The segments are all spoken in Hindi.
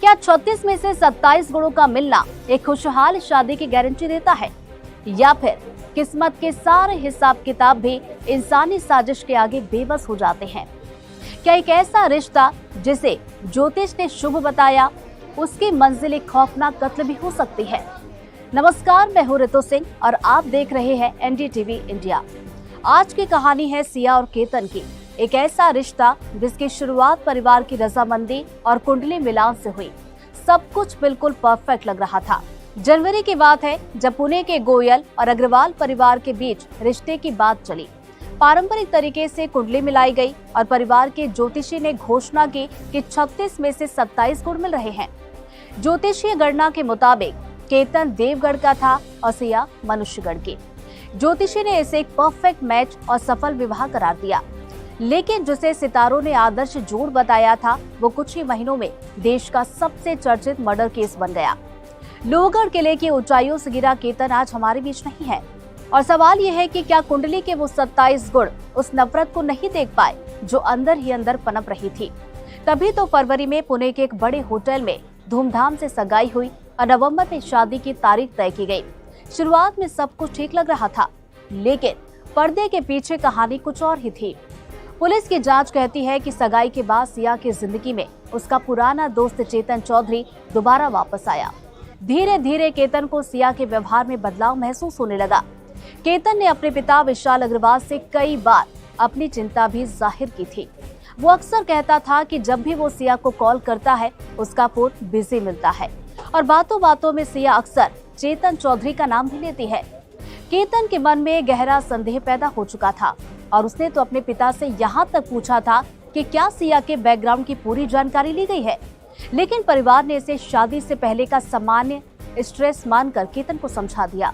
क्या 36 में से 27 गुणों का मिलना एक खुशहाल शादी की गारंटी देता है, या फिर किस्मत के सारे हिसाब किताब भी इंसानी साजिश के आगे बेबस हो जाते हैं? क्या एक ऐसा रिश्ता जिसे ज्योतिष ने शुभ बताया, उसकी मंजिल एक खौफनाक कत्ल भी हो सकती है? नमस्कार, मैं हूं रितु सिंह और आप देख रहे हैं एनडीटीवी इंडिया। आज की कहानी है सिया और केतन की। एक ऐसा रिश्ता जिसकी शुरुआत परिवार की रजामंदी और कुंडली मिलान से हुई। सब कुछ बिल्कुल परफेक्ट लग रहा था। जनवरी की बात है जब पुणे के गोयल और अग्रवाल परिवार के बीच रिश्ते की बात चली। पारंपरिक तरीके से कुंडली मिलाई गई और परिवार के ज्योतिषी ने घोषणा की कि 36 में से 27 गुण मिल रहे हैं। ज्योतिषीय गणना के मुताबिक केतन देवगढ़ का था और सिया मनुष्यगढ़ की। ज्योतिषी ने इसे एक परफेक्ट मैच और सफल विवाह करार दिया, लेकिन जिसे सितारों ने आदर्श जोड़ बताया था वो कुछ ही महीनों में देश का सबसे चर्चित मर्डर केस बन गया। लोहगढ़ किले की ऊंचाइयों से गिरा केतन आज हमारे बीच नहीं है, और सवाल ये है कि क्या कुंडली के वो 27 गुण उस नफरत को नहीं देख पाए जो अंदर ही अंदर पनप रही थी। तभी तो फरवरी में पुणे के एक बड़े होटल में धूमधाम से सगाई हुई और नवंबर में शादी की तारीख तय की गई। शुरुआत में सब कुछ ठीक लग रहा था, लेकिन पर्दे के पीछे कहानी कुछ और ही थी। पुलिस की जांच कहती है कि सगाई के बाद सिया की जिंदगी में उसका पुराना दोस्त चेतन चौधरी दोबारा वापस आया। धीरे धीरे केतन को सिया के व्यवहार में बदलाव महसूस होने लगा। केतन ने अपने पिता विशाल अग्रवाल से कई बार अपनी चिंता भी जाहिर की थी। वो अक्सर कहता था कि जब भी वो सिया को कॉल करता है उसका फोन बिजी मिलता है, और बातों बातों में सिया अक्सर चेतन चौधरी का नाम भी लेती है। केतन के मन में गहरा संदेह पैदा हो चुका था और उसने तो अपने पिता से यहाँ तक पूछा था कि क्या सिया के बैकग्राउंड की पूरी जानकारी ली गई है, लेकिन परिवार ने इसे शादी से पहले का सामान्य स्ट्रेस मानकर केतन को समझा दिया।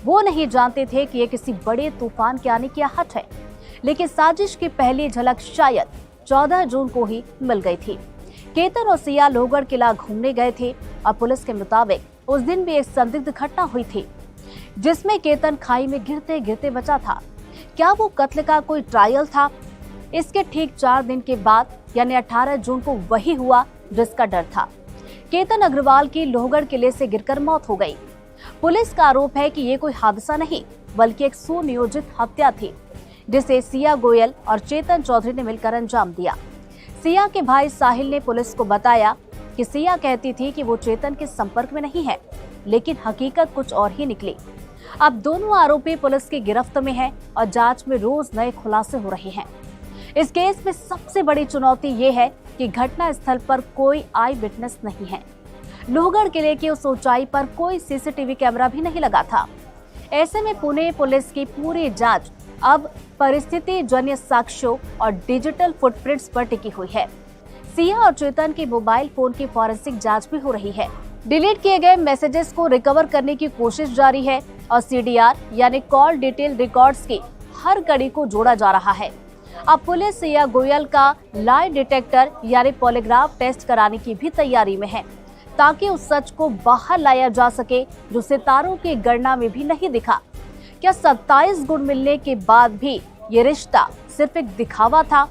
वो नहीं जानते थे कि ये किसी बड़े तूफान के आने की आहट है, लेकिन साजिश की पहली झलक शायद 14 जून को ही मिल गई थी। केतन और सिया लोहगढ़ किला घूमने गए थे और पुलिस के मुताबिक उस दिन भी एक संदिग्ध घटना हुई थी, जिसमें केतन खाई में गिरते गिरते बचा था। क्या वो कत्ल का कोई ट्रायल था? इसके ठीक 4 दिन के बाद यानी 18 जून को वही हुआ जिसका डर था। केतन अग्रवाल की लोहगढ़ किले से गिरकर मौत हो गई। पुलिस का आरोप है कि ये कोई हादसा नहीं बल्कि एक सुनियोजित हत्या थी, जिसे सिया गोयल और चेतन चौधरी ने मिलकर अंजाम दिया। सिया के भाई साहिल ने पुलिस को बताया कि सिया कहती थी कि वो चेतन के संपर्क में नहीं है, लेकिन हकीकत कुछ और ही निकली। अब दोनों आरोपी पुलिस की गिरफ्त में हैं और जांच में रोज नए खुलासे हो रहे हैं। इस केस में सबसे बड़ी चुनौती ये है कि घटना स्थल पर कोई आई विटनेस नहीं है। लोहगढ़ किले की उस ऊंचाई पर कोई सीसीटीवी कैमरा भी नहीं लगा था। ऐसे में पुणे पुलिस की पूरी जांच अब परिस्थिति जन्य साक्ष्यों और डिजिटल फुटप्रिंट्स पर टिकी हुई है। सिया और चेतन के मोबाइल फोन की फॉरेंसिक जांच भी हो रही है। डिलीट किए गए मैसेजेस को रिकवर करने की कोशिश जारी है और सीडीआर यानी कॉल डिटेल रिकॉर्ड्स की हर कड़ी को जोड़ा जा रहा है। अब पुलिस सिया गोयल का लाई डिटेक्टर यानी पॉलीग्राफ टेस्ट कराने की भी तैयारी में है, ताकि उस सच को बाहर लाया जा सके जो सितारों की गणना में भी नहीं दिखा। क्या 27 गुण मिलने के बाद भी ये रिश्ता सिर्फ एक दिखावा था,